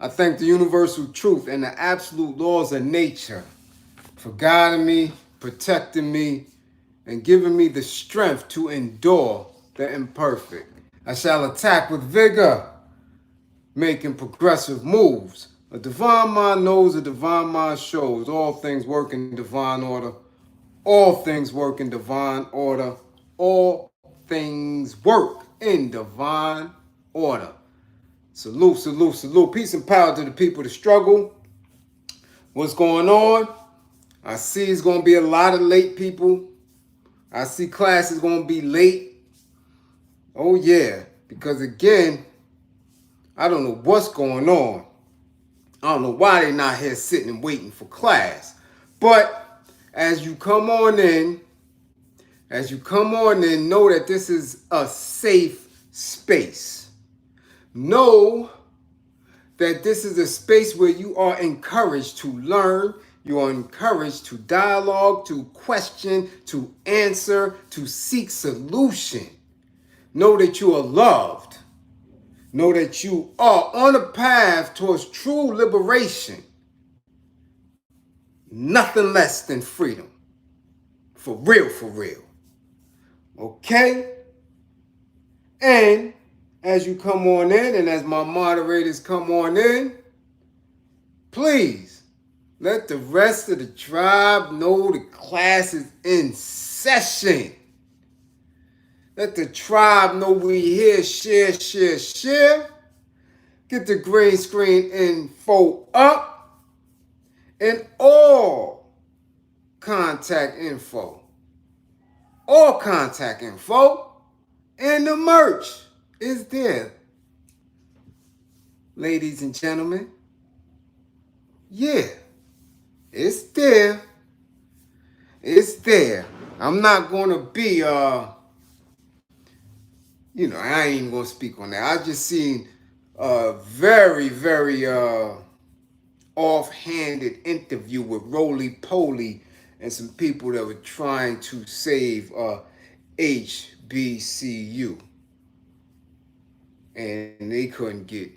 I thank the universal truth and the absolute laws of nature for guiding me, protecting me, and giving me the strength to endure the imperfect. I shall attack with vigor, making progressive moves. A divine mind knows, a divine mind shows. All things work in divine order. All things work in divine order. All things work in divine order. Salute, salute, salute. Peace and power to the people that struggle. What's going on? I see it's going to be a lot of late people. I see class is going to be late. Oh, yeah. Because again, I don't know what's going on. I don't know why they're not here sitting and waiting for class. But as you come on in, know that this is a safe space. Know that this is a space where you are encouraged to learn, you are encouraged to dialogue, to question, to answer, to seek solution. Know that you are loved. Know that you are on a path towards true liberation. Nothing less than freedom. For real, for real. Okay? And as you come on in and as my moderators come on in, please let the rest of the tribe know the class is in session. Let the tribe know we here. Share, share, share. Get the green screen info up. And all contact info. All contact info. And the merch is there. Ladies and gentlemen. Yeah. It's there. It's there. I'm not going to be, I ain't going to speak on that. I just seen a very, very offhanded interview with Roly Poly and some people that were trying to save HBCU. And they couldn't get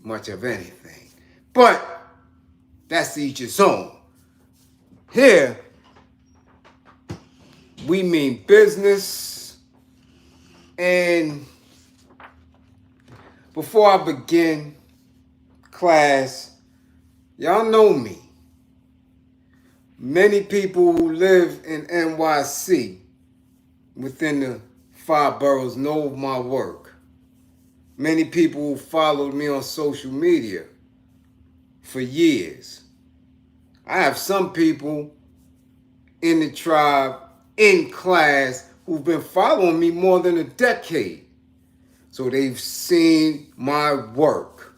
much of anything. But that's each its own. Here, we mean business. And before I begin class, y'all know me. Many people who live in NYC within the 5 boroughs know my work. Many people who followed me on social media for years. I have some people in the tribe, in class, who've been following me more than a decade. So they've seen my work.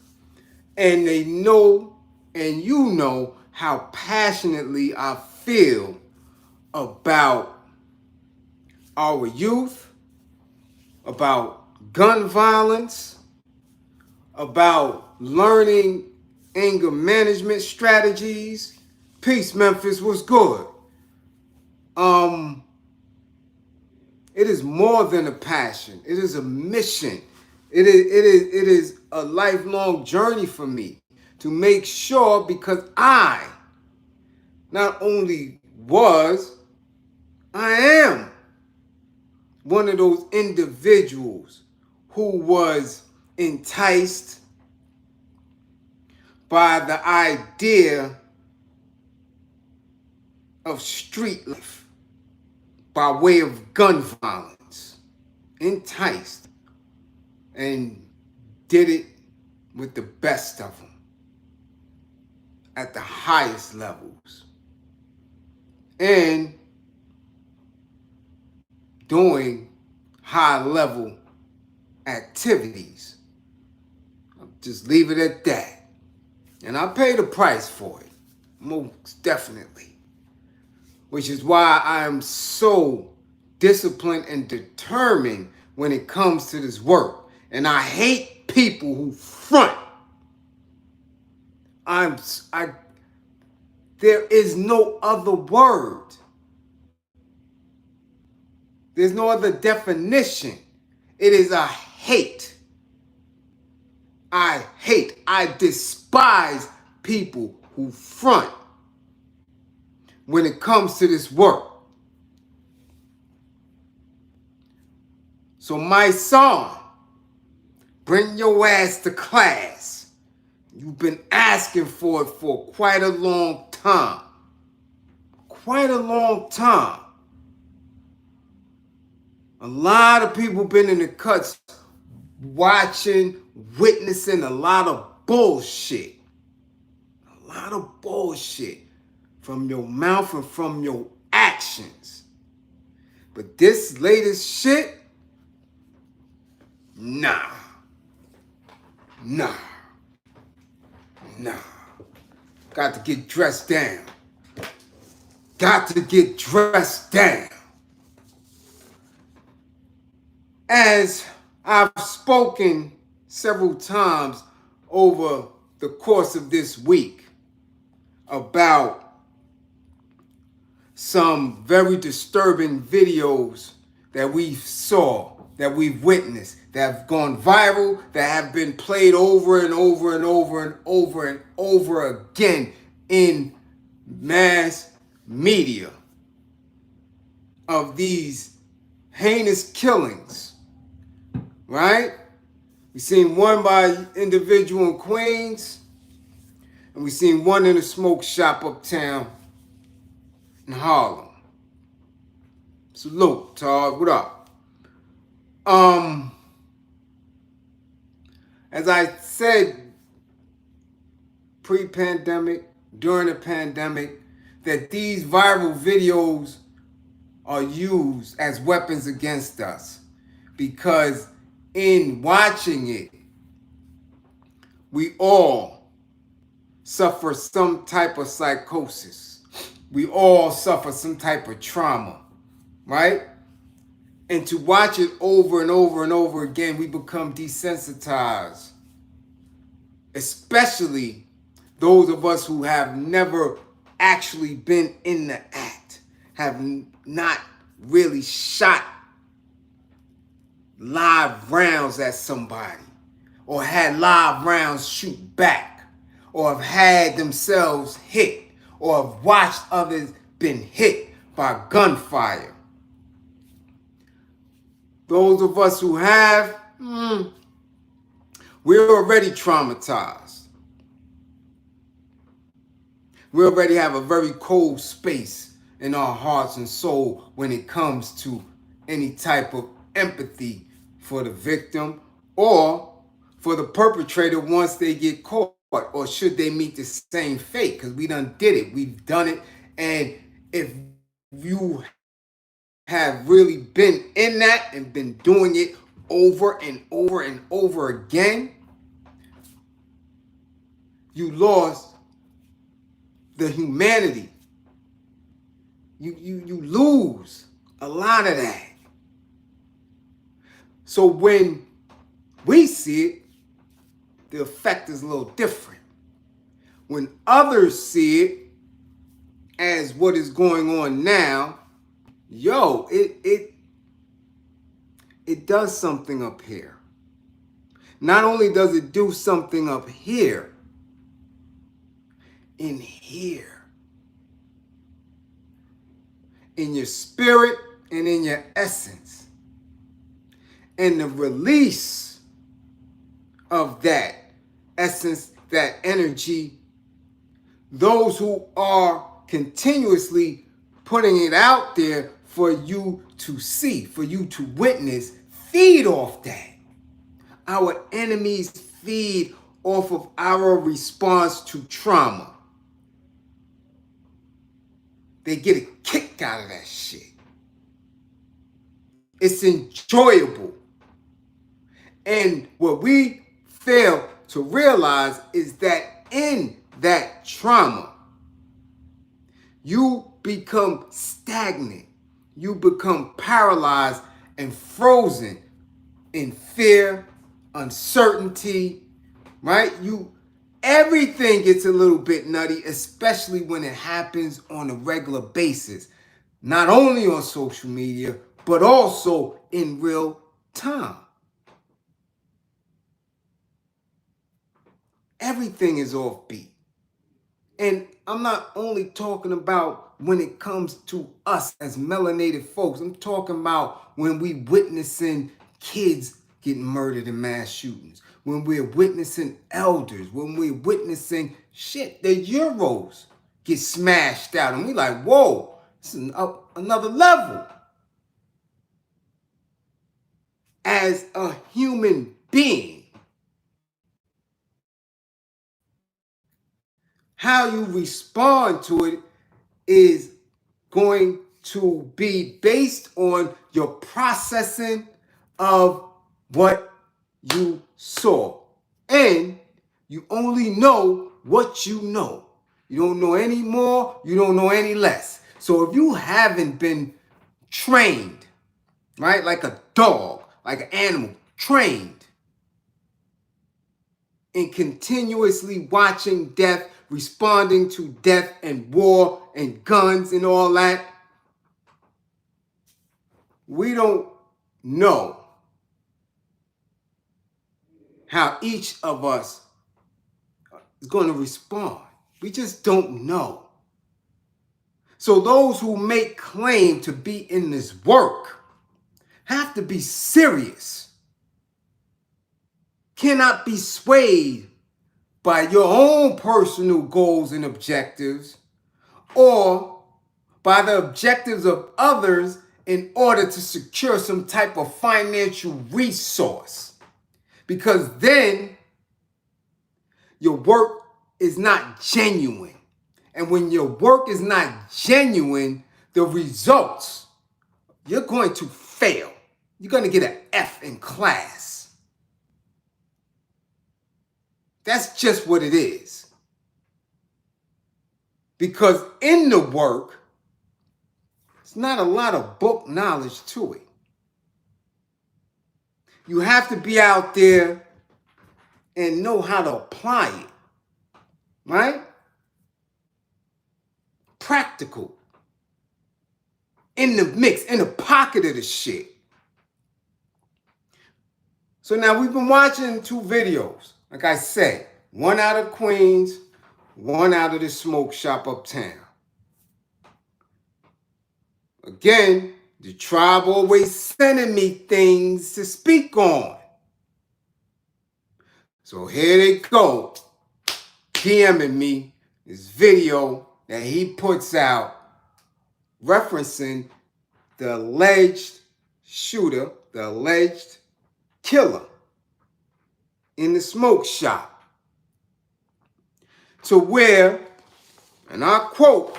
And they know, and you know, how passionately I feel about our youth, about gun violence, about learning anger management strategies. Peace, Memphis, what's good? It is more than a passion. It is a mission. It is a lifelong journey for me to make sure, because I not only was, I am one of those individuals who was enticed by the idea of street life by way of gun violence. Enticed. And did it with the best of them. At the highest levels. And doing high level activities. I'll just leave it at that. And I paid a price for it. Most definitely. Which is why I am so disciplined and determined when it comes to this work. And I hate people who front. There is no other word. There's no other definition. It is a hate. I hate I despise people who front when it comes to this work. So Mysonne, bring your ass to class. You've been asking for it for quite a long time. Quite a long time. A lot of people been in the cuts watching, witnessing a lot of bullshit. A lot of bullshit from your mouth and from your actions. But this latest shit, nah. Got to get dressed down. Got to get dressed down. As I've spoken several times over the course of this week about some very disturbing videos that we saw, that we've witnessed, that have gone viral, that have been played over and over and over and over and over again in mass media of these heinous killings, right? We seen one by individual in Queens, and we seen one in a smoke shop uptown in Harlem. Salute, Todd. What up? As I said pre-pandemic, during the pandemic, that these viral videos are used as weapons against us, because in watching it, we all suffer some type of psychosis. We all suffer some type of trauma, right? And to watch it over and over and over again, we become desensitized. Especially those of us who have never actually been in the act, have not really shot live rounds at somebody, or had live rounds shoot back, or have had themselves hit, or have watched others been hit by gunfire. Those of us who have, we're already traumatized. We already have a very cold space in our hearts and soul when it comes to any type of empathy for the victim or for the perpetrator once they get caught, or should they meet the same fate, because we done did it. We've done it. And if you have really been in that and been doing it over and over and over again, you lost the humanity. You lose a lot of that. So when we see it, the effect is a little different. When others see it as what is going on now, it does something up here. Not only does it do something up here, in here, in your spirit and in your essence, and the release of that essence, that energy, those who are continuously putting it out there for you to see, for you to witness, feed off that. Our enemies feed off of our response to trauma. They get a kick out of that shit. It's enjoyable. And what we fail to realize is that in that trauma, you become stagnant. You become paralyzed and frozen in fear, uncertainty, right? Everything gets a little bit nutty, especially when it happens on a regular basis. Not only on social media, but also in real time. everything is offbeat. And I'm not only talking about when it comes to us as melanated folks. I'm talking about when we witnessing kids getting murdered in mass shootings, when we're witnessing elders, when we're witnessing shit, the Euros get smashed out. And we like, whoa, this is another level. As a human being, how you respond to it is going to be based on your processing of what you saw. And you only know what you know. You don't know any more, you don't know any less. So if you haven't been trained, right, like a dog, like an animal, trained in continuously watching death, responding to death and war and guns and all that, we don't know how each of us is going to respond. We just don't know. So those who make claim to be in this work have to be serious. Cannot be swayed by your own personal goals and objectives or by the objectives of others in order to secure some type of financial resource. Because then your work is not genuine. And when your work is not genuine, the results, you're going to fail. You're going to get an F in class. That's just what it is. Because in the work, there's not a lot of book knowledge to it. You have to be out there and know how to apply it, right? Practical. In the mix, in the pocket of the shit. So now we've been watching 2 videos. Like I said, one out of Queens, one out of the smoke shop uptown. Again, the tribe always sending me things to speak on. So here they go, DMing me this video that he puts out referencing the alleged shooter, the alleged killer in the smoke shop. To where, and I quote,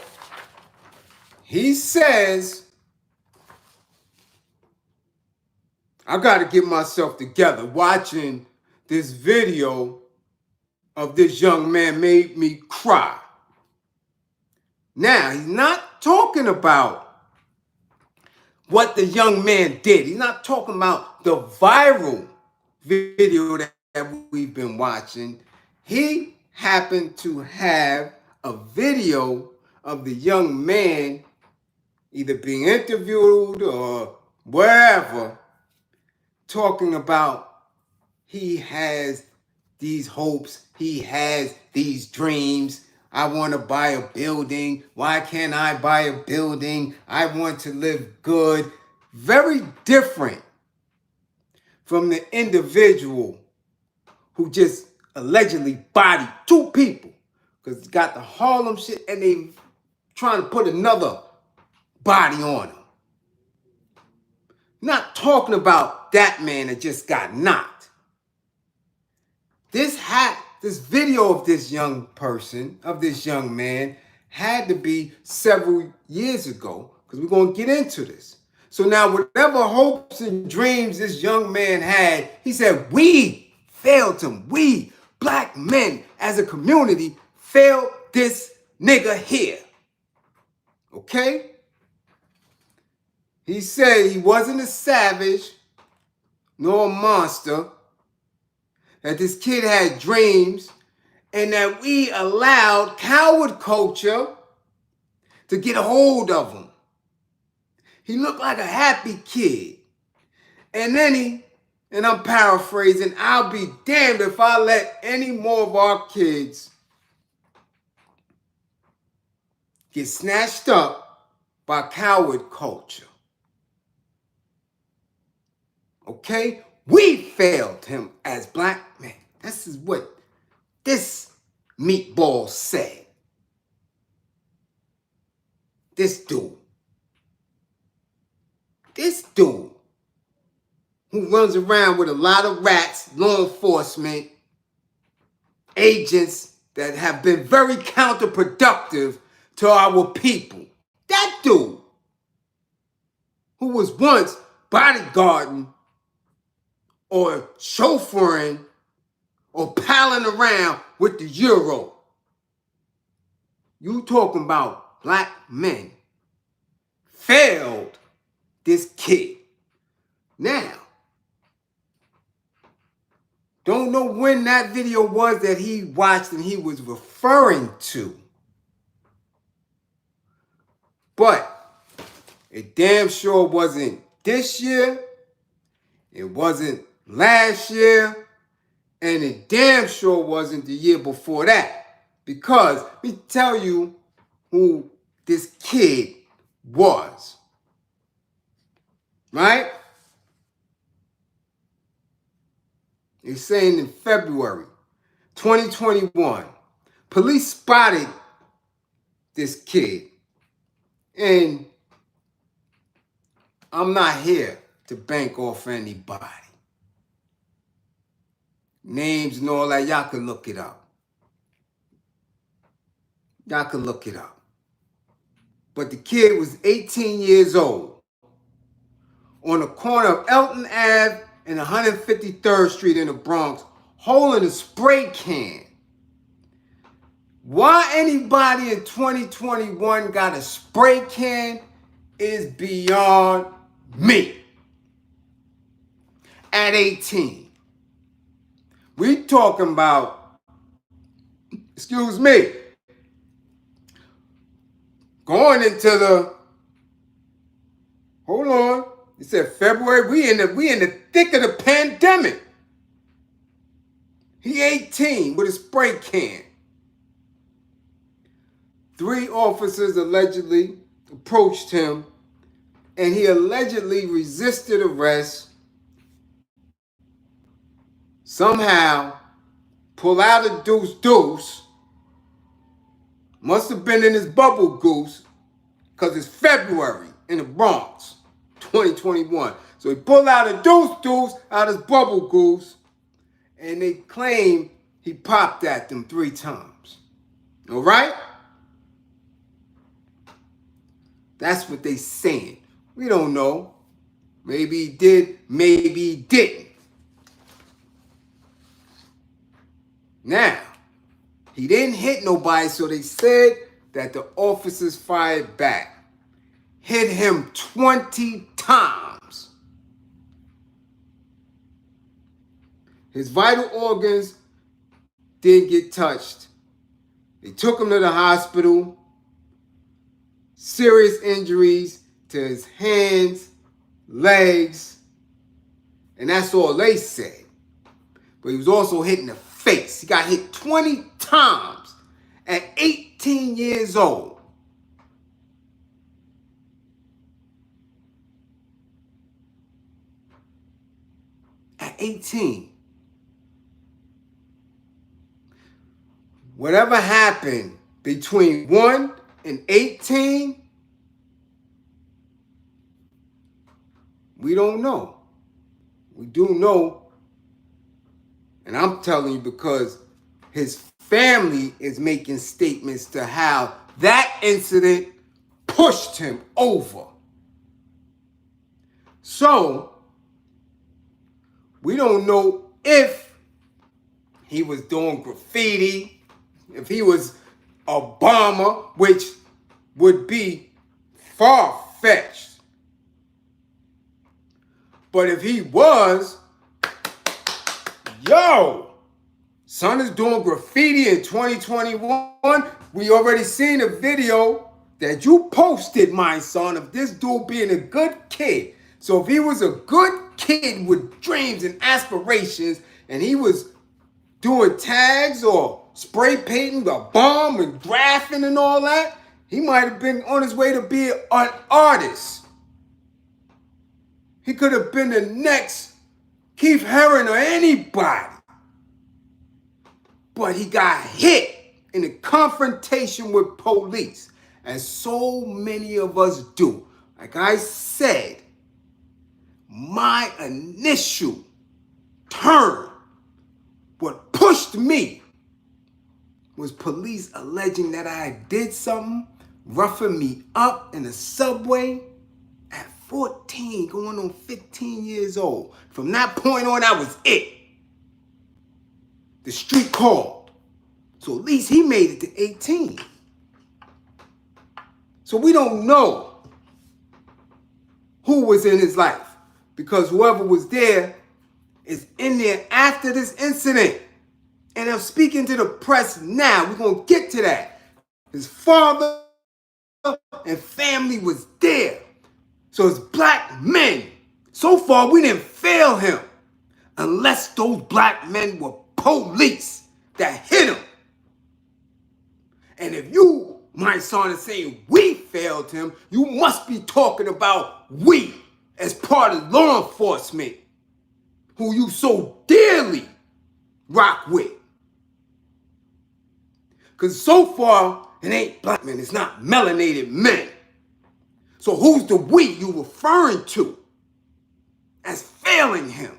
he says, I got to get myself together. Watching this video of this young man made me cry. Now, he's not talking about what the young man did. He's not talking about the viral video that we've been watching. He happened to have a video of the young man either being interviewed or wherever, talking about he has these hopes, he has these dreams. I want to buy a building. Why can't I buy a building? I want to live good. Very different from the individual who just allegedly bodied 2 people. Because it's got the Harlem shit and they trying to put another body on him. Not talking about that man that just got knocked. This video of this young person, of this young man, had to be several years ago, because we're going to get into this. So now whatever hopes and dreams this young man had, he said, we failed him. We, black men as a community, failed this nigga here. Okay? He said he wasn't a savage nor a monster, that this kid had dreams, and that we allowed coward culture to get a hold of him. He looked like a happy kid. And then and I'm paraphrasing, I'll be damned if I let any more of our kids get snatched up by coward culture. Okay? We failed him as black men. This is what this meatball said. This dude who runs around with a lot of rats, law enforcement, agents that have been very counterproductive to our people. That dude who was once bodyguarding or chauffeuring or palling around with the Euro. You talking about black men failed this kid. Now, don't know when that video was that he watched and he was referring to. But it damn sure wasn't this year. It wasn't last year. And it damn sure wasn't the year before that. Because let me tell you who this kid was. Right? He's saying in February 2021, police spotted this kid. And I'm not here to bank off anybody. Names and all that, y'all can look it up. Y'all can look it up. But the kid was 18 years old on the corner of Elton Ave and 153rd Street in the Bronx, holding a spray can. Why anybody in 2021 got a spray can is beyond me. At 18. We talking about, excuse me, going into the, hold on, it said February, we in the thick of the pandemic. He 18 with a spray can. 3 officers allegedly approached him and he allegedly resisted arrest. Somehow pull out a deuce. Must have been in his bubble goose because it's February in the Bronx, 2021. So he pulled out a deuce out his bubble goose and they claim he popped at them 3 times. All right? That's what they saying. We don't know. Maybe he did, maybe he didn't. Now, he didn't hit nobody, so they said that the officers fired back. Hit him 20 times. His vital organs didn't get touched. They took him to the hospital. Serious injuries to his hands, legs, and that's all they said. But he was also hit in the face. He got hit 20 times at 18 years old. At 18. Whatever happened between 1 and 18, we don't know. We do know, and I'm telling you because his family is making statements to how that incident pushed him over. So, we don't know if he was doing graffiti, if he was a bomber, which would be far-fetched. But if he was, son is doing graffiti in 2021. We already seen a video that you posted, Mysonne, of this dude being a good kid. So if he was a good kid with dreams and aspirations, and he was doing tags or spray painting a bomb and graphing and all that, he might have been on his way to be an artist. He could have been the next Keith Haring or anybody. But he got hit in a confrontation with police, as so many of us do. Like I said, my initial turn, what pushed me, was police alleging that I did something, roughing me up in the subway at 14, going on 15 years old. From that point on, that was it. The street called. So at least he made it to 18. So we don't know who was in his life, because whoever was there is in there after this incident. And I'm speaking to the press now. We're going to get to that. His father and family was there. So it's black men. So far, we didn't fail him. Unless those black men were police that hit him. And if you, my son, is saying we failed him, you must be talking about we as part of law enforcement, who you so dearly rock with. Because so far, it ain't black men, it's not melanated men. So who's the we you referring to as failing him?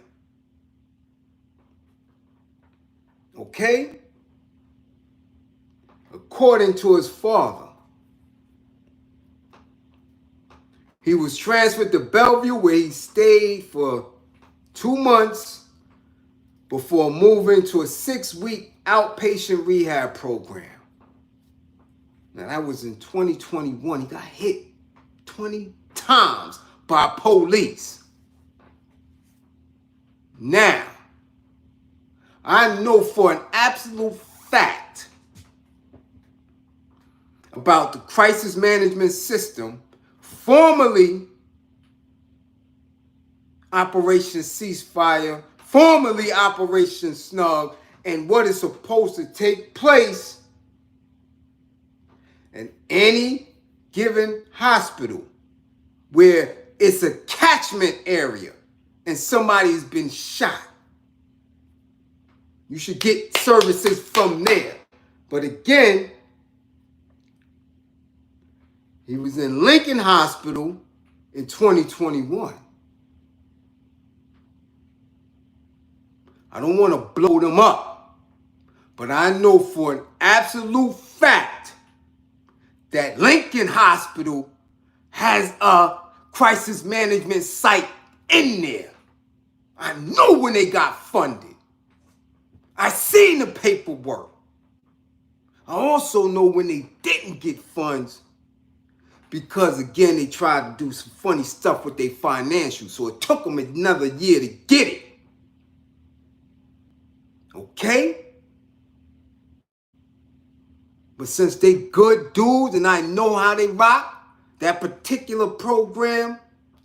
Okay? According to his father, he was transferred to Bellevue, where he stayed for 2 months before moving to a 6-week outpatient rehab program. Now, that was in 2021. He got hit 20 times by police. Now, I know for an absolute fact about the crisis management system, formerly Operation Ceasefire, formerly Operation Snug, and what is supposed to take place in any given hospital where it's a catchment area and somebody's been shot. You should get services from there. But again, he was in Lincoln Hospital in 2021. I don't want to blow them up, but I know for an absolute fact that Lincoln Hospital has a crisis management site in there. I know when they got funded. I seen the paperwork. I also know when they didn't get funds, because again, they tried to do some funny stuff with their financials. So it took them another year to get it. Okay? But since they good dudes and I know how they rock, that particular program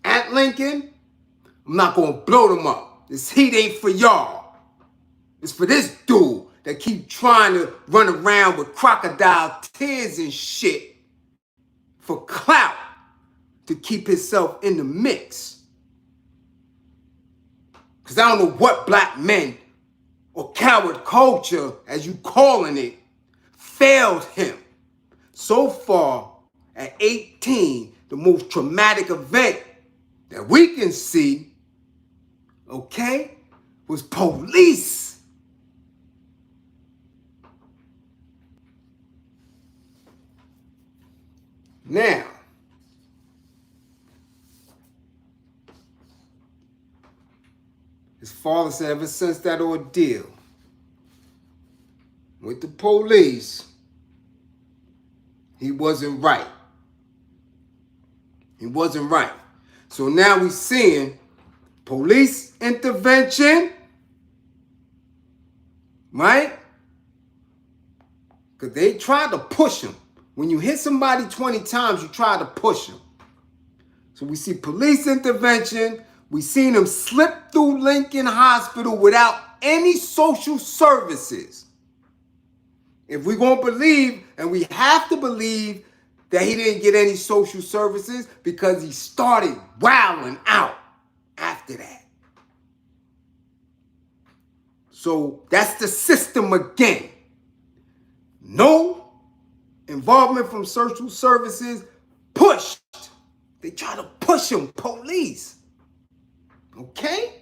at Lincoln, I'm not going to blow them up. This heat ain't for y'all. It's for this dude that keep trying to run around with crocodile tears and shit for clout to keep himself in the mix. Because I don't know what black men or coward culture, as you calling it, failed him. So far, at 18, the most traumatic event that we can see, okay, was police. Now, his father said ever since that ordeal with the police, he wasn't right. He wasn't right. So now we're seeing police intervention, right? Because they tried to push him. When you hit somebody 20 times, you try to push him. So we see police intervention. We seen him slip through Lincoln Hospital without any social services. If we're going to believe, and we have to believe, that he didn't get any social services because he started wilding out after that. So that's the system again. No involvement from social services, pushed. They try to push him, police. Okay?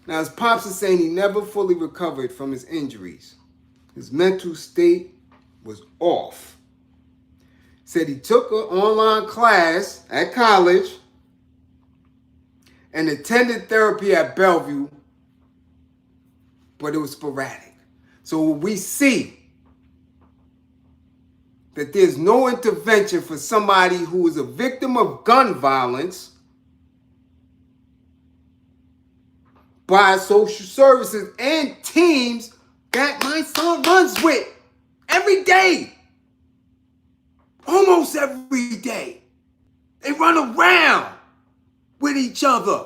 Now, his pops is saying he never fully recovered from his injuries. His mental state was off. Said he took an online class at college and attended therapy at Bellevue, but it was sporadic. So we see that there's no intervention for somebody who is a victim of gun violence by social services and teams that my son runs with every day. Almost every day. They run around with each other.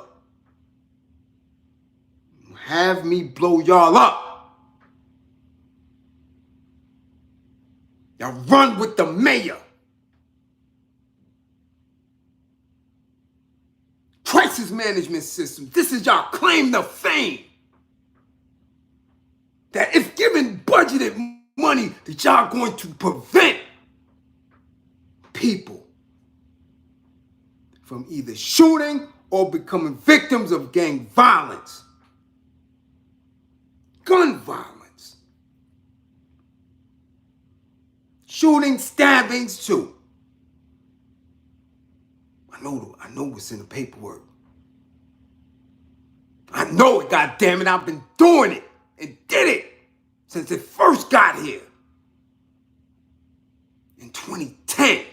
Have me blow y'all up. Y'all run with the mayor. Crisis management system. This is y'all claim to fame. That if given budgeted money, that y'all going to prevent people from either shooting or becoming victims of gang violence. Gun violence. Shooting, stabbings too. I know what's in the paperwork. I know it, goddammit. I've been doing it and did it since it first got here in 2010.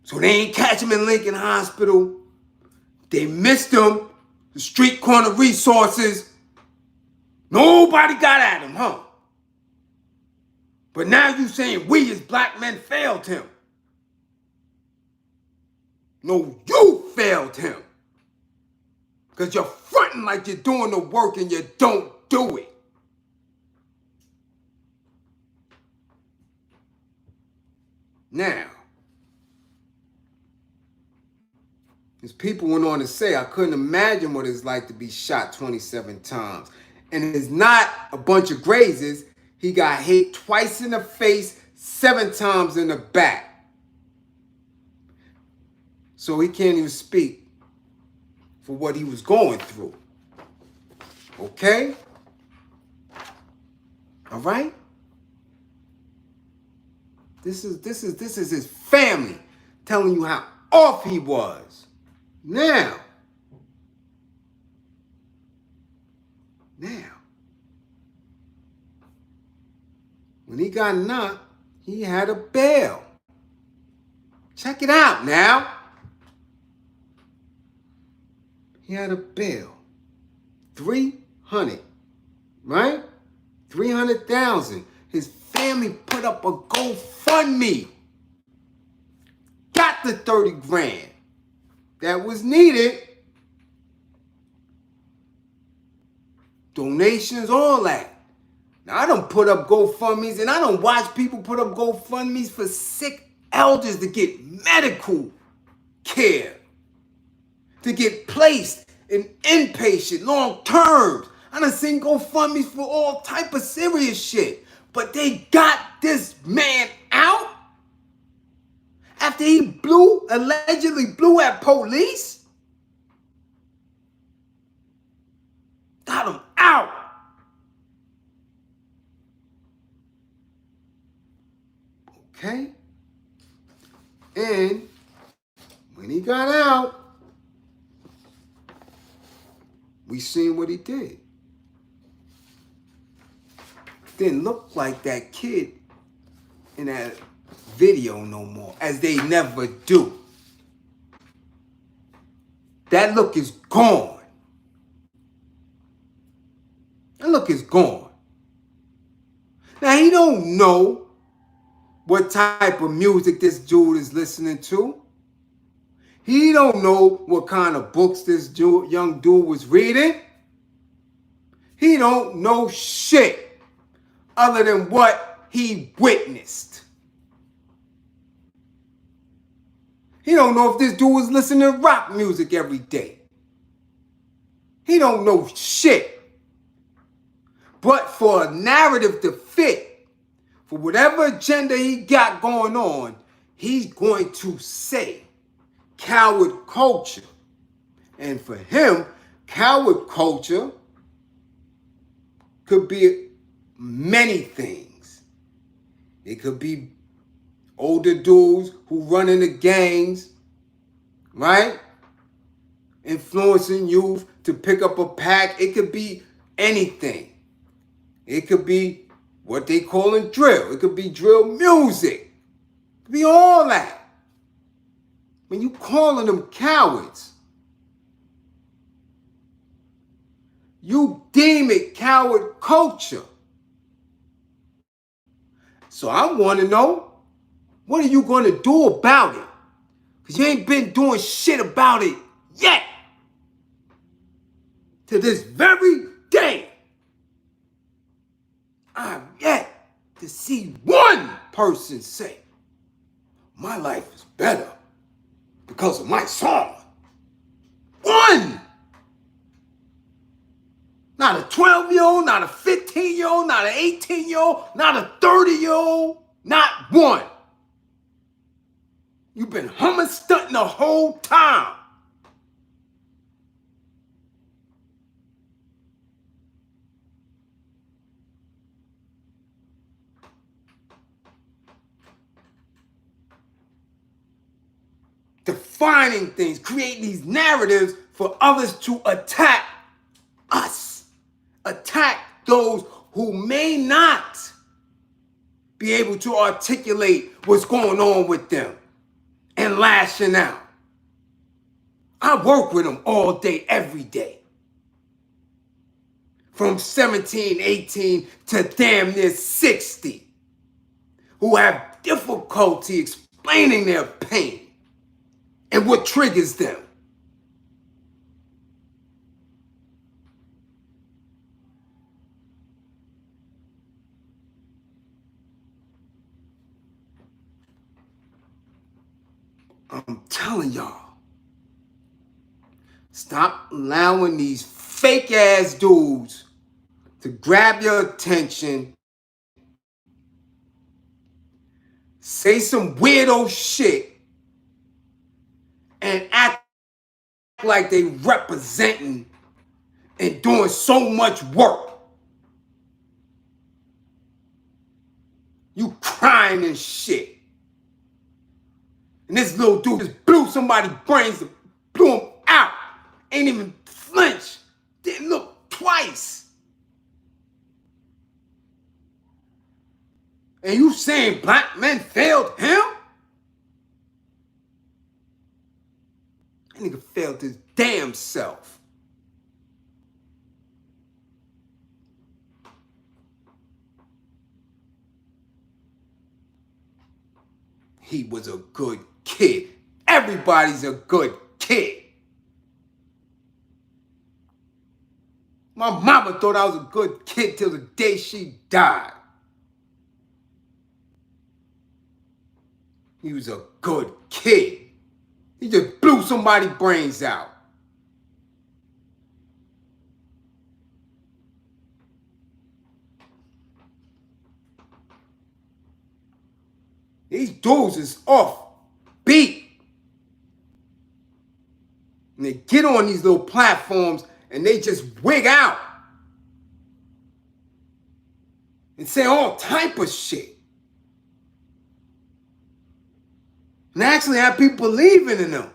So they ain't catch him in Lincoln Hospital. They missed him. The street corner resources. Nobody got at him, huh? But now you saying we as black men failed him. No, you failed him. Because you're fronting like you're doing the work and you don't do it. Now, his people went on to say, I couldn't imagine what it's like to be shot 27 times. And it's not a bunch of grazes. He got hit twice in the face, 7 times in the back. So he can't even speak for what he was going through. Okay? All right? This is his family telling you how off he was. Now, when he got knocked, he had a bail. Check it out now. He had a bail. 300, right? 300,000. His family put up a GoFundMe. Got the 30 grand that was needed. Donations, all that. Now, I don't put up GoFundMes, and I don't watch people put up GoFundMes for sick elders to get medical care, to get placed in inpatient long terms. I done seen GoFundMes for all type of serious shit. But they got this man out after he allegedly blew at police. Got him out. Okay? And when he got out, we seen what he did. Didn't look like that kid in that video no more, as they never do. That look is gone. And look, it's gone. Now, he don't know what type of music this dude is listening to. He don't know what kind of books this young dude was reading. He don't know shit other than what he witnessed. He don't know if this dude was listening to rock music every day. He don't know shit. But for a narrative to fit, for whatever agenda he got going on, he's going to say coward culture. And for him, coward culture could be many things. It could be older dudes who run into gangs, right? Influencing youth to pick up a pack. It could be anything. It could be what they call in drill. It could be drill music. It could be all that. When you calling them cowards, you deem it coward culture. So I want to know, what are you going to do about it? Because you ain't been doing shit about it yet. To this very day, I've yet to see one person say, my life is better because of Mysonne. One! Not a 12-year-old, not a 15-year-old, not an 18-year-old, not a 30-year-old, not one. You've been humming, stunting the whole time. Defining things, creating these narratives for others to attack us. Attack those who may not be able to articulate what's going on with them and lashing out. I work with them all day, every day. From 17, 18 to damn near 60, who have difficulty explaining their pain and what triggers them. I'm telling y'all, stop allowing these fake ass dudes to grab your attention, say some weirdo shit, and act like they representing and doing so much work. You crying and shit. And this little dude just blew somebody's brains, blew him out. Ain't even flinch. Didn't look twice. And you saying black men failed him? That nigga failed his damn self. He was a good kid. Everybody's a good kid. My mama thought I was a good kid till the day she died. He was a good kid. He just blew somebody's brains out. These dudes is off beat. And they get on these little platforms and they just wig out. And say all type of shit. And actually have people believing in them.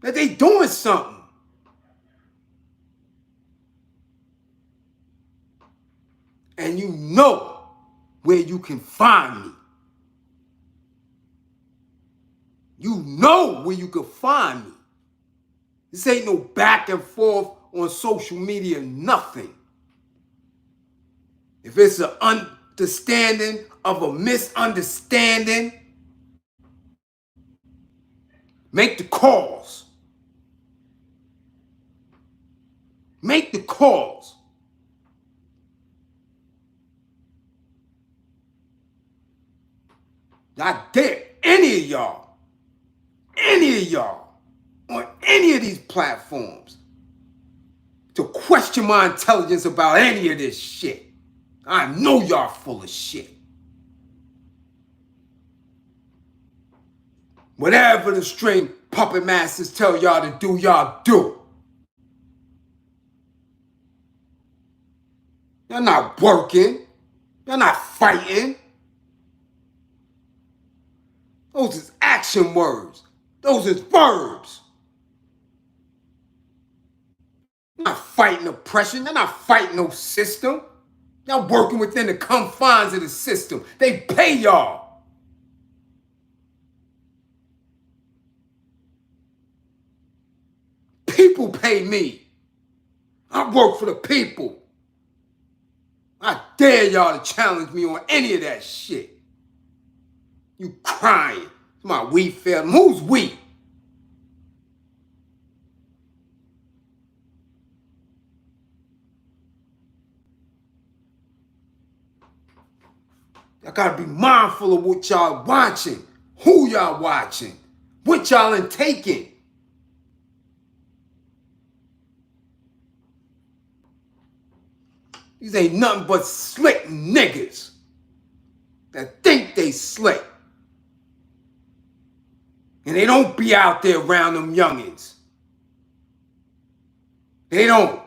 That they doing something. And you know where you can find me. You know where you can find me. This ain't no back and forth on social media, nothing. If it's an understanding of a misunderstanding, make the calls. Make the calls. I dare any of y'all, on any of these platforms to question my intelligence about any of this shit. I know y'all full of shit. Whatever the string puppet masters tell y'all to do, y'all do. Y'all not working. Y'all not fighting. Those is action words. Those is verbs. You're not fighting oppression. You're not fighting no system. Y'all working within the confines of the system. They pay y'all. People pay me. I work for the people. I dare y'all to challenge me on any of that shit. You crying. My we failed. Who's we? Y'all gotta be mindful of what y'all watching, who y'all watching, what y'all taking. These ain't nothing but slick niggas that think they slick. And they don't be out there around them youngins. They don't.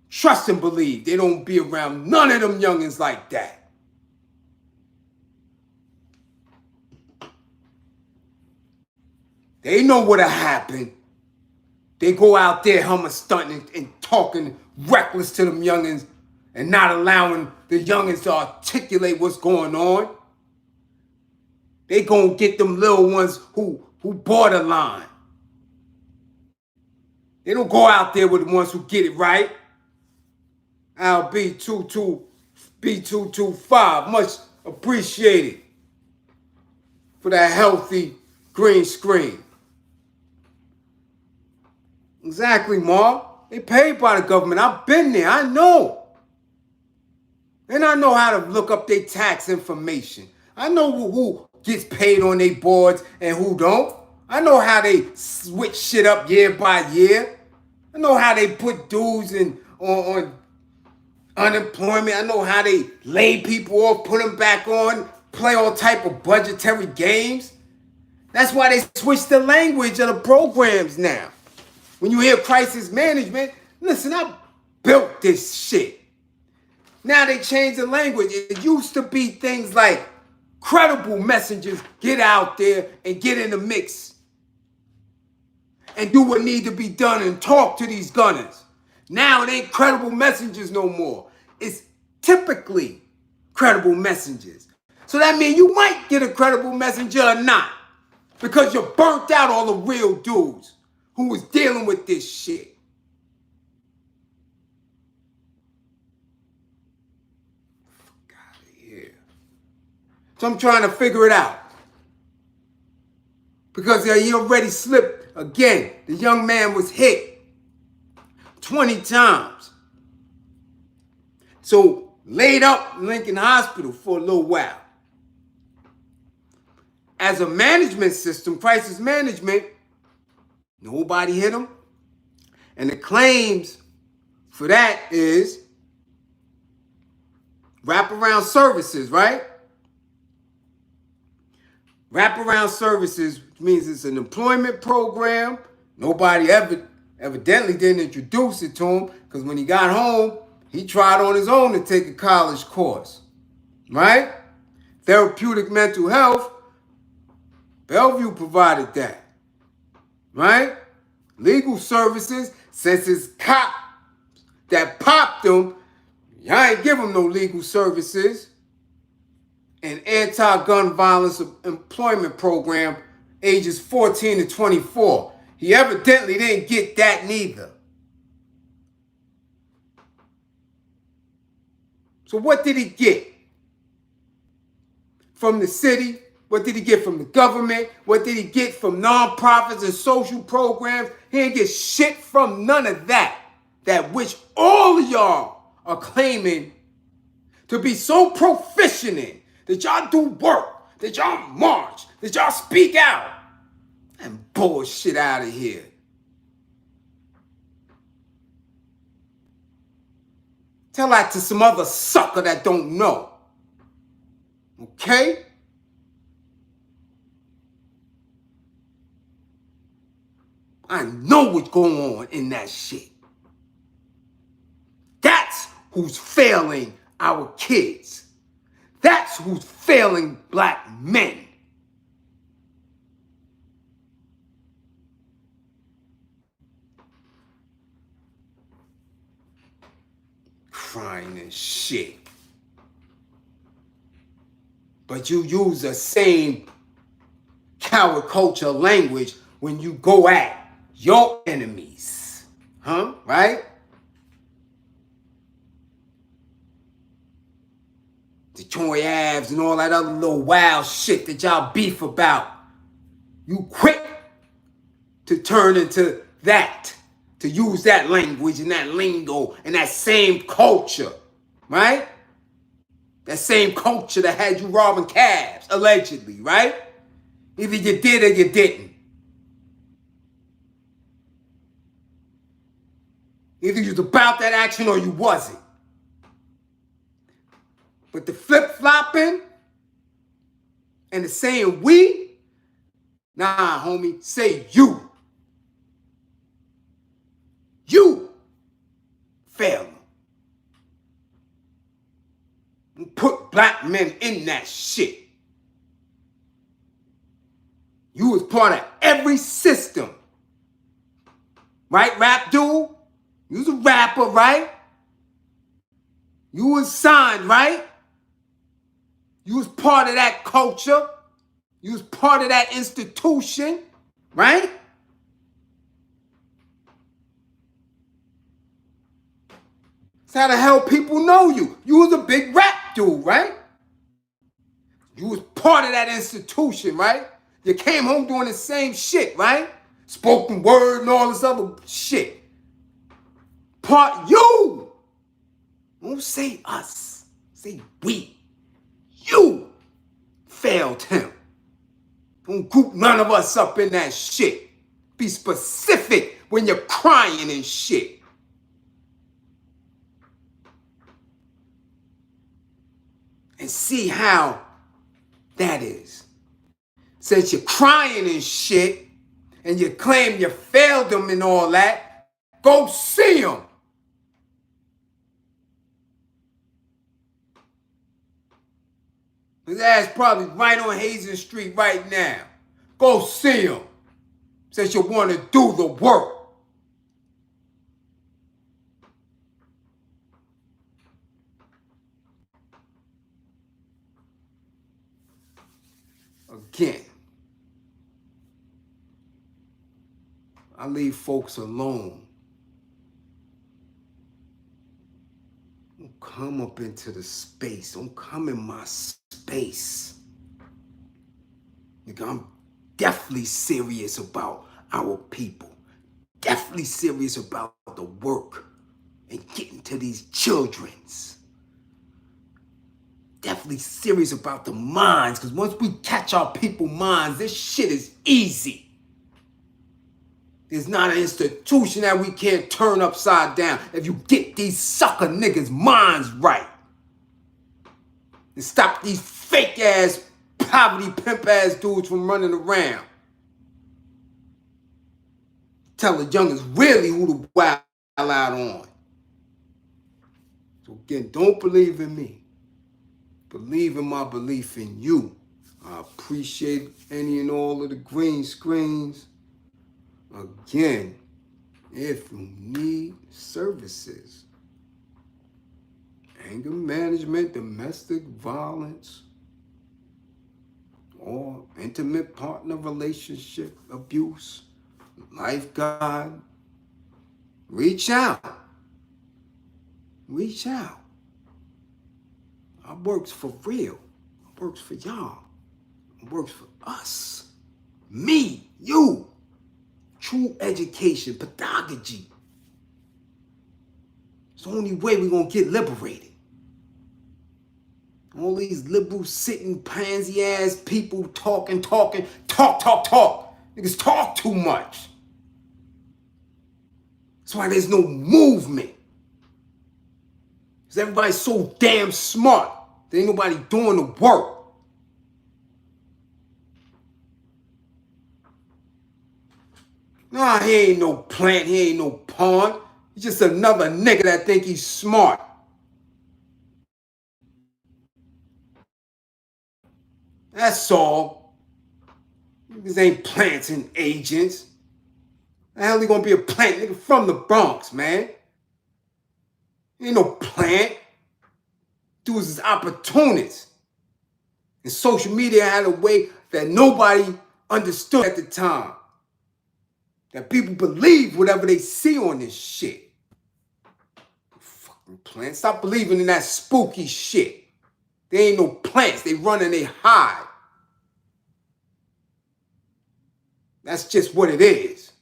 Trust and believe. They don't be around none of them youngins like that. They know what'll happen. They go out there humming, stunting, and talking reckless to them youngins and not allowing the youngins to articulate what's going on. They gonna get them little ones who borderline. They don't go out there with the ones who get it right. I'll be B225. Much appreciated for that healthy green screen. Exactly, Ma. They paid by the government. I've been there. I know. And I know how to look up their tax information. I know who gets paid on their boards and who don't. I know how they switch shit up year by year. I know how they put dudes on unemployment. I know how they lay people off, put them back on, play all type of budgetary games. That's why they switch the language of the programs now. When you hear crisis management, listen, I built this shit. Now they change the language. It used to be things like credible messengers get out there and get in the mix and do what need to be done and talk to these gunners. Now it ain't credible messengers no more. It's typically credible messengers. So that means you might get a credible messenger or not, because you burnt out all the real dudes who was dealing with this shit. Fuck out of here. So I'm trying to figure it out. Because he already slipped again. The young man was hit 20 times. So laid up in Lincoln Hospital for a little while. As a management system, crisis management, nobody hit him. And the claims for that is wraparound services, right? Wraparound services means it's an employment program. Nobody evidently didn't introduce it to him, because when he got home, he tried on his own to take a college course, right? Therapeutic mental health, Bellevue provided that, right? Legal services, since it's cops that popped him, y'all ain't give him no legal services. An anti-gun violence employment program, ages 14 to 24. He evidently didn't get that neither. So what did he get? From the city? What did he get from the government? What did he get from nonprofits and social programs? He didn't get shit from none of that. That which all of y'all are claiming to be so proficient in. That y'all do work. That y'all march. That y'all speak out. And bullshit out of here. Tell that to some other sucker that don't know. Okay? I know what's going on in that shit. That's who's failing our kids. That's who's failing black men. Crying and shit. But you use the same coward culture language when you go at your enemies. Huh? Right? Detroit Avs and all that other little wild shit that y'all beef about. You quick to turn into that. To use that language and that lingo and that same culture. Right? That same culture that had you robbing cabs, allegedly, right? Either you did or you didn't. Either you was about that action or you wasn't. But the flip-flopping and the saying we, nah, homie, say you. You fail. Put black men in that shit. You was part of every system. Right, rap dude? You was a rapper, right? You was signed, right? You was part of that culture. You was part of that institution, right? That's how the hell people know you. You was a big rap dude, right? You was part of that institution, right? You came home doing the same shit, right? Spoken word and all this other shit. Part you. Don't say us. Say we. You failed him. Don't group none of us up in that shit. Be specific when you're crying and shit. And see how that is. Since you're crying and shit, and you claim you failed them and all that, go see them. His ass probably right on Hazen Street right now. Go see him. Since you want to do the work. Again, I leave folks alone. Don't come up into the space. Don't come in my space. Nigga, I'm definitely serious about our people. Definitely serious about the work and getting to these children's. Definitely serious about the minds, because once we catch our people's minds, this shit is easy. There's not an institution that we can't turn upside down if you get these sucker niggas' minds right. And stop these fake ass, poverty pimp ass dudes from running around. Tell the youngest really who to wild out on. So again, don't believe in me. Believe in my belief in you. I appreciate any and all of the green screens. Again, if you need services, anger management, domestic violence, or intimate partner relationship abuse, lifeguard, reach out. Reach out. I works for real. I works for y'all. I works for us. Me, you. True education, pedagogy. It's the only way we're going to get liberated. All these liberal sitting pansy ass people talk. Niggas talk too much. That's why there's no movement. Because everybody's so damn smart. There ain't nobody doing the work. Nah, he ain't no plant, he ain't no pawn. He's just another nigga that think he's smart. That's all. Niggas ain't plants and agents. The hell he gonna be a plant? Nigga from the Bronx, man. He ain't no plant. Dudes is opportunists. And social media had a way that nobody understood at the time. That people believe whatever they see on this shit. Fucking plants. Stop believing in that spooky shit. They ain't no plants. They run and they hide. That's just what it is.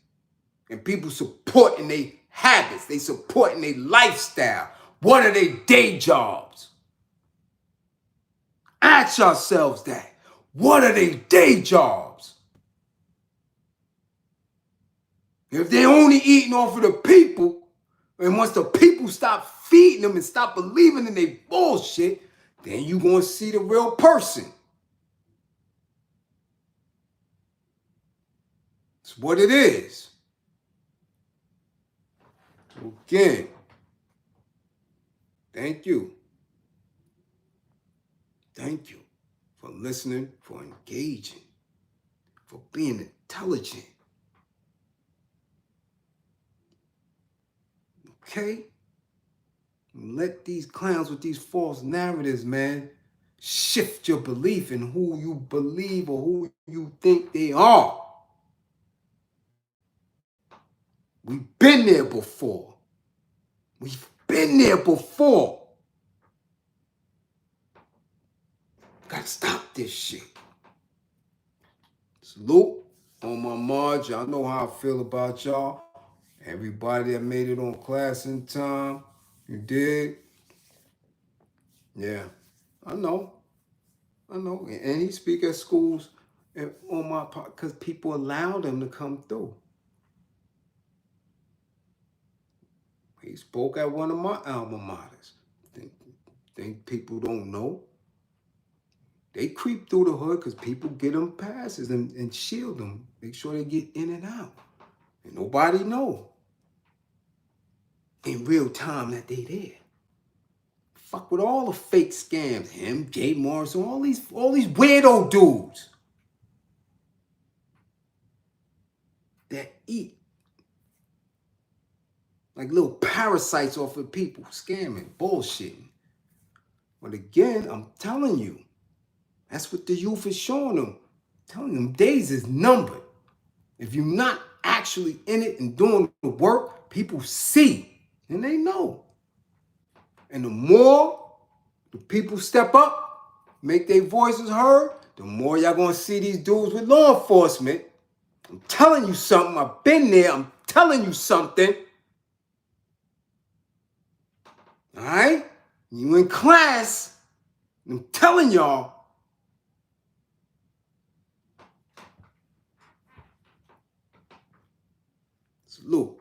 And people supporting their habits. They supporting their lifestyle. What are their day jobs? Ask yourselves that. What are their day jobs? If they're only eating off of the people, and once the people stop feeding them and stop believing in their bullshit, then you're going to see the real person. It's what it is. Again, thank you. Thank you for listening, for engaging, for being intelligent. Okay? Let these clowns with these false narratives, man, shift your belief in who you believe or who you think they are. We've been there before. We've been there before. Gotta stop this shit. Salute on my Marge. Y'all know how I feel about y'all. Everybody that made it on class in time. You did? Yeah. I know. And he speak at schools and on my part because people allowed him to come through. He spoke at one of my alma maters. Think people don't know? They creep through the hood because people get them passes and shield them. Make sure they get in and out. And nobody know in real time that they there. Fuck with all the fake scams. Him, Jay Morrison, all these weirdo dudes that eat like little parasites off of people, scamming, bullshitting. But again, I'm telling you, that's what the youth is showing them. Telling them days is numbered. If you're not actually in it and doing the work, people see and they know. And the more the people step up, make their voices heard, the more y'all gonna see these dudes with law enforcement. I'm telling you something. I've been there. I'm telling you something. All right? You in class. I'm telling y'all. Salute.